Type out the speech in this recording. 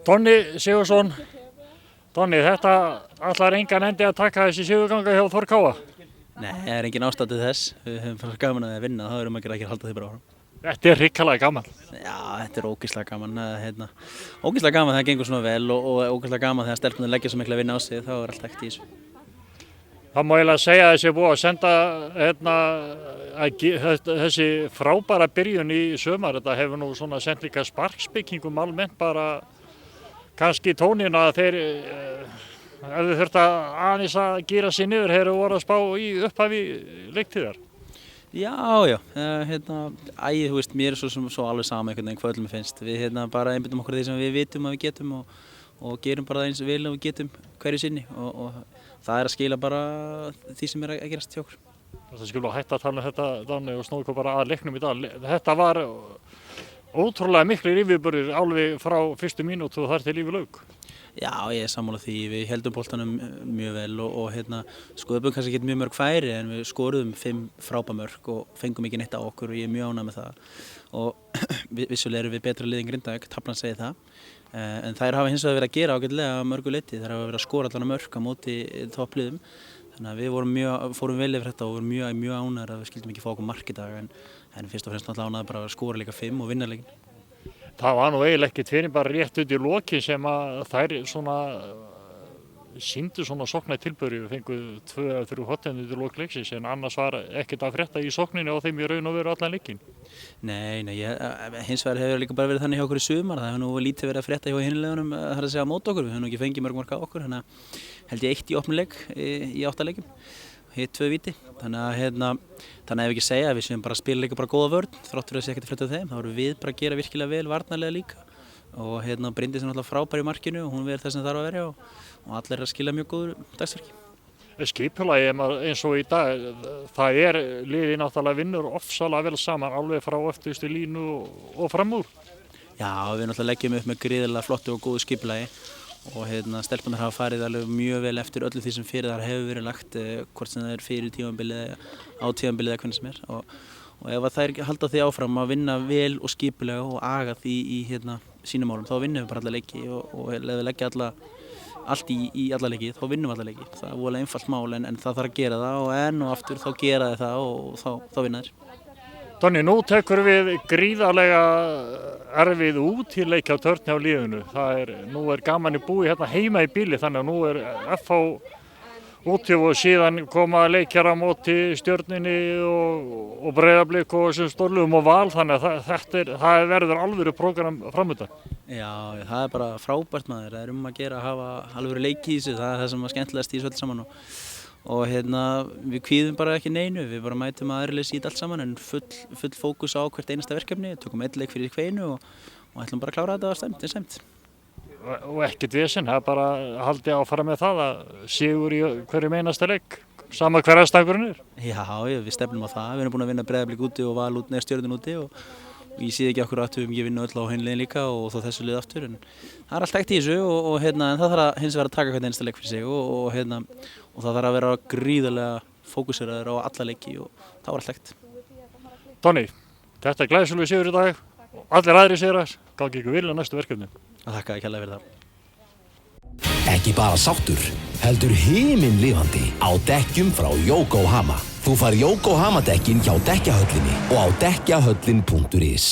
Tonni Sigurðsson, Tonni, þetta ætlar engan endi að taka þessi sigurganga hjá Þór Káa? Nei, það er engin ástæða til þess. Við höfum bara gaman að vinna, þá erum ekki að halda því bara áfram. Þetta er hrikalega gaman. Já, þetta er ógeðslega gaman. Ógeðslega gaman þegar það gengur svona vel og ógeðslega gaman þegar stelpurnar leggja svo mikla vinna á sig, þá er allt hægt í þessu. Það má eiginlega segja að þessi búið að senda þessi frábæra byrjun í sumar. Þetta hefur nú svona sendt líka sparkspekingum almennt bara kannski tónin að þeir ef þau þurft að aðeins að gíra sig niður þegar þau voru að spá í upphafi leiktíðar. Já, þú veist, mér er svo alveg sama einhvern veginn hvað öllum finnst. Við bara einbyttum okkur því sem við vitum að við getum og gerum bara eins vel og við getum hverju sinni og það er að skila bara því sem er að gerast hjá okkur. Það skulum að hætta að tala um þetta, Danni, og snúið bara að leiknum í dag. Þetta var ótrúlega miklir yfirburðir alveg frá fyrstu mínútu og þar til yfir lauk. Já, ég er sammála því. Við heldum boltanum mjög vel og skoðum kannski ekki mjög mörg færi en við skoruðum 5 frábærmörk og fengum ekki neitt á okkur og ég er mjög ánægður með það. Og vissulega erum við betra lið en Grindavík, taflan segir það. En þær hafa hins vegar verið að gera ágætlega að mörgu leyti. Þær hafa verið að skora allan mörk á móti toppliðum. Þannig að við fórum vel yfir þetta og vorum mjög ánægðir að við skildum ekki fá okkur mark í dag en fyrst og fremst náttúrulega ánægðir bara að skora líka 5 og vinna leikinn. Það var nú eiginlega ekkert fyrir bara rétt út í lokin sem að þær svona sýndu svona sóknar tilburði. Við fengum 2-3 hottenni til lok leiksins en annars var ekkert að frétta í sókninni og þeim í raun og veru allan leikinn. Nei, hins vegar hefur líka bara verið þannig hjá okkur í sumar. Það hefur nú lítið verið að frétta hjá hinliðunum það er að segja á móti okkur. Við hefum nú ekki fengið mörg mark á okkur. Þannig að held ég 1 í opnum leik í 8 leikjum. Hitt 2 víti. Þannig að ef ekki segja að við séum bara að spila líka bara góða vörn þrátt fyrir að sé ekkert að frétta þeim. Þá erum við bara að gera virkilega vel varnarlega líka. Og Bryndís er náttúrulega frábær í markinu og hún verður það sem þarf að verja og allir er að skila mjög góður dagsverki. Skipulagi eins og í dag, það er liðið náttúrulega vinnur ofsalega vel saman alveg frá öftustu línu og fram úr. Já, við náttúrulega leggjum upp með gríðarlega flottu og góðu skipulagi og stelpurnar hafa farið alveg mjög vel eftir öllu því sem fyrir þar hefur verið lagt, hvort sem það er fyrir tímabilið, á tímabilið eða hvernig sem er. Og ef þær halda því áfram að vinna vel og skipulega og aga því í sínum málum, þá vinnum við bara alla leiki og ef við leggja allt í alla leiki, þá vinnum við alla leiki. Það er voðalega einfalt mál en það þarf að gera það og enn og aftur þá gera þið það og þá vinna þeir. Tonni, nú tekur við gríðarlega erfið út í leik á Törn hjá liðinu. Nú er gaman í búi heima í bíli þannig að nú er FH úti og síðan koma leikjar á móti Stjörnunni og Breiðablik og þessum stórliðum og Val þannig að það verður alvöru prógram framöndan. Já, það er bara frábært maður. Það er að gera að hafa alvöru leiki í þessu. Það er það sem er skemmtilegast í þessu öll saman og við kvíðum bara ekki neinu. Við bara mætum aðriðlega í allt saman en full fókus á hvert einasta verkefni. Tökum 1 leik fyrir hveinu og ætlum bara að klára þetta á stemt. Og ekkert vesen, það er bara haldið áfram með það að sigur í hverjum einasta leik, sama hver aðstæðurinn er. Já, við stefnum á það. Við erum búin að vinna Breiðablik úti og Val út neðst Stjörnun úti og ég sé ekki okkur að við höfum ekki vinna öll á hinliðin líka og þó þessu lið aftur. En það er allt hægt í þessu en það þarf hins vegar að taka hvern einasta leik fyrir sig og það þarf að vera gríðarlega fókuseraður á alla leiki og það var allt hægt. Tonni, þetta er glæsilegur sigur í dag og allir aðrir sigrar, gangi ykkur vel á næstu verkefni. Þakka þér kærlega fyrir það. Ekki bara sáttur, heldur himinlifandi á dekkjum frá Yokohama. Þú fær Yokohama dekkin hjá Dekkjahöllinni og á dekkjahöllin.is.